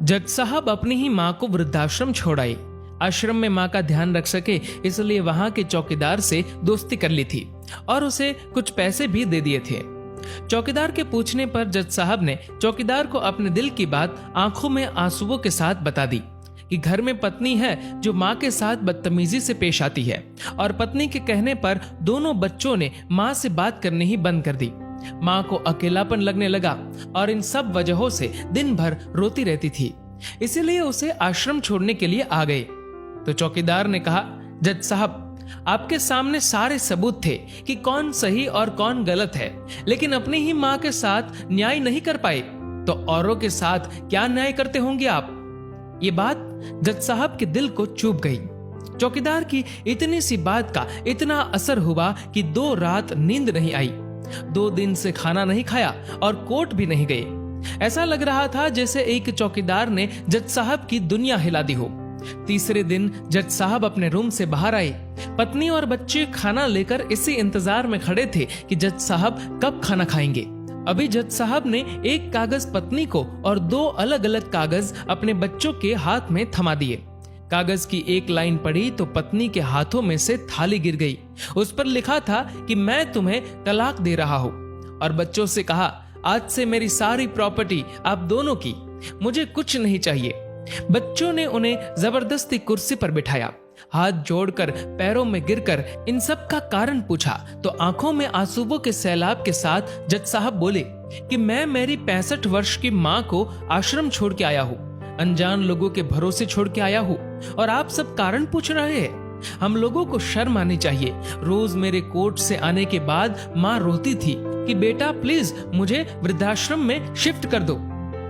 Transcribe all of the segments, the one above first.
जज साहब अपनी ही माँ को वृद्धाश्रम छोड़ आए। आश्रम में माँ का ध्यान रख सके इसलिए वहां के चौकीदार से दोस्ती कर ली थी और उसे कुछ पैसे भी दे दिए थे। चौकीदार के पूछने पर जज साहब ने चौकीदार को अपने दिल की बात आंखों में आंसुओं के साथ बता दी कि घर में पत्नी है जो माँ के साथ बदतमीजी से पेश आती है और पत्नी के कहने पर दोनों बच्चों ने माँ से बात करनी ही बंद कर दी। माँ को अकेलापन लगने लगा और इन सब वजहों से दिन भर रोती रहती थी, इसीलिए उसे आश्रम छोड़ने के लिए आ गए। तो चौकीदार ने कहा, जज साहब आपके सामने सारे सबूत थे कि कौन सही और कौन गलत है, लेकिन अपनी ही माँ के साथ न्याय नहीं कर पाए तो औरों के साथ क्या न्याय करते होंगे आप। ये बात जज साहब के दिल को चुभ गई। चौकीदार की इतनी सी बात का इतना असर हुआ कि 2 रात नींद नहीं आई, 2 दिन से खाना नहीं खाया और कोर्ट भी नहीं गए। ऐसा लग रहा था जैसे एक चौकीदार ने जज साहब की दुनिया हिला दी हो। तीसरे दिन जज साहब अपने रूम से बाहर आए। पत्नी और बच्चे खाना लेकर इसी इंतजार में खड़े थे कि जज साहब कब खाना खाएंगे। अभी जज साहब ने एक कागज पत्नी को और 2 अलग अलग कागज अपने बच्चों के हाथ में थमा दिए। कागज की एक लाइन पढ़ी तो पत्नी के हाथों में से थाली गिर गई। उस पर लिखा था कि मैं तुम्हें तलाक दे रहा हूं, और बच्चों से कहा, आज से मेरी सारी प्रॉपर्टी आप दोनों की, मुझे कुछ नहीं चाहिए। बच्चों ने उन्हें जबरदस्ती कुर्सी पर बिठाया। हाथ जोड़कर पैरों में गिरकर इन सब का कारण पूछा तो आंखों में आंसुओं के सैलाब के साथ जज साहब बोले कि मैं मेरी 65 वर्ष की माँ को आश्रम छोड़ के आया हूँ, अनजान लोगों के भरोसे छोड़ के आया हूँ, और आप सब कारण पूछ रहे हैं। हम लोगों को शर्म आनी चाहिए। रोज मेरे कोर्ट से आने के बाद माँ रोती थी कि बेटा प्लीज मुझे वृद्धाश्रम में शिफ्ट कर दो।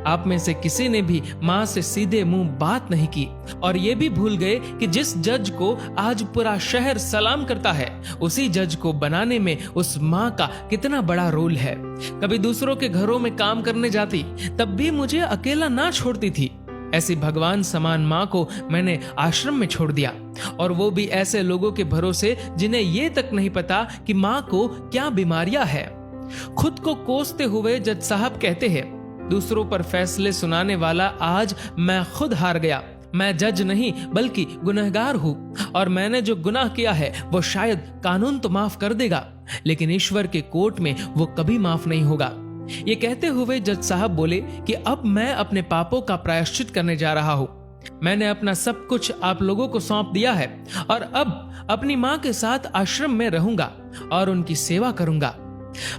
आप में से किसी ने भी माँ से सीधे मुंह बात नहीं की और ये भी भूल गए कि जिस जज को आज पूरा शहर सलाम करता है, उसी जज को बनाने में उस माँ का कितना बड़ा रोल है। कभी दूसरों के घरों में काम करने जाती तब भी मुझे अकेला ना छोड़ती थी। ऐसी भगवान समान माँ को मैंने आश्रम में छोड़ दिया, और वो भी ऐसे लोगों के भरोसे जिन्हें ये तक नहीं पता कि माँ को क्या बीमारियां है। खुद को कोसते हुए जज साहब कहते हैं, दूसरों पर फैसले सुनाने वाला आज मैं खुद हार गया। मैं जज नहीं बल्कि गुनहगार हूँ, और मैंने जो गुनाह किया है वो शायद कानून तो माफ कर देगा, लेकिन ईश्वर के कोर्ट में वो कभी माफ नहीं होगा। ये कहते हुए जज साहब बोले कि अब मैं अपने पापों का प्रायश्चित करने जा रहा हूँ। मैंने अपना सब कुछ आप लोगों को सौंप दिया है और अब अपनी माँ के साथ आश्रम में रहूंगा और उनकी सेवा करूंगा।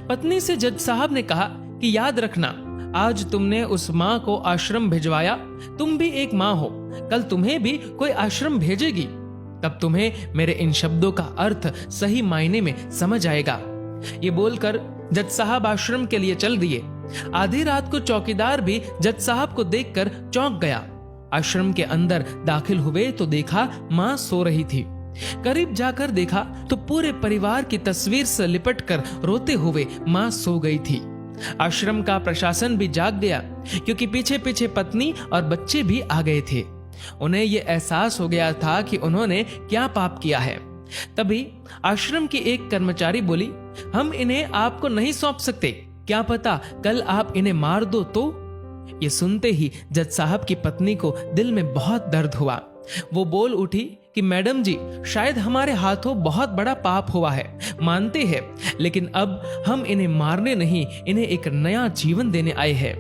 पत्नी से जज साहब ने कहा कि याद रखना, आज तुमने उस माँ को आश्रम भिजवाया, तुम भी एक माँ हो, कल तुम्हें भी कोई आश्रम भेजेगी, तब तुम्हें मेरे इन शब्दों का अर्थ सही मायने में समझ आएगा। ये बोलकर जज साहब आश्रम के लिए चल दिए। आधी रात को चौकीदार भी जज साहब को देखकर चौंक गया। आश्रम के अंदर दाखिल हुए तो देखा माँ सो रही थी। करीब जाकर देखा तो पूरे परिवार की तस्वीर से लिपटकर रोते हुए माँ सो गई थी। आश्रम का प्रशासन भी जाग गया, क्योंकि पीछे पीछे पत्नी और बच्चे भी आ गए थे। उन्हें यह एहसास हो गया था कि उन्होंने क्या पाप किया है। तभी आश्रम की एक कर्मचारी बोली, हम इन्हें आपको नहीं सौंप सकते, क्या पता कल आप इन्हें मार दो तो। ये सुनते ही जज साहब की पत्नी को दिल में बहुत दर्द हुआ। वो बोल उठी कि मैडम जी, शायद हमारे हाथों बहुत बड़ा पाप हुआ है, मानते हैं, लेकिन अब हम इन्हें मारने नहीं, इन्हें एक नया जीवन देने आए हैं।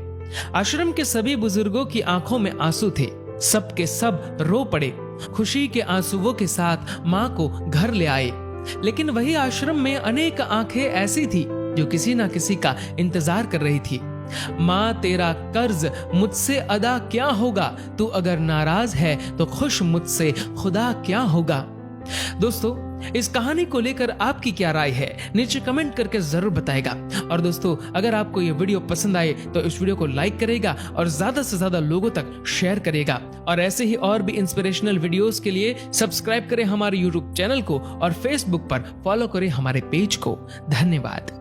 आश्रम के सभी बुजुर्गों की आंखों में आंसू थे। सब के सब रो पड़े। खुशी के आंसुओं के साथ माँ को घर ले आए। लेकिन वही आश्रम में अनेक आंखें ऐसी थी जो किसी ना किसी का इंतजार कर रही थी। माँ तेरा कर्ज मुझसे अदा क्या होगा, तू अगर नाराज है तो खुश मुझसे खुदा क्या होगा। दोस्तों, इस कहानी को लेकर आपकी क्या राय है नीचे कमेंट करके जरूर बताएगा। और दोस्तों, अगर आपको ये वीडियो पसंद आए तो इस वीडियो को लाइक करेगा और ज्यादा से ज्यादा लोगों तक शेयर करेगा। और ऐसे ही और भी इंस्पिरेशनल वीडियोस के लिए सब्सक्राइब करें हमारे यूट्यूब चैनल को और फेसबुक पर फॉलो करें हमारे पेज को। धन्यवाद।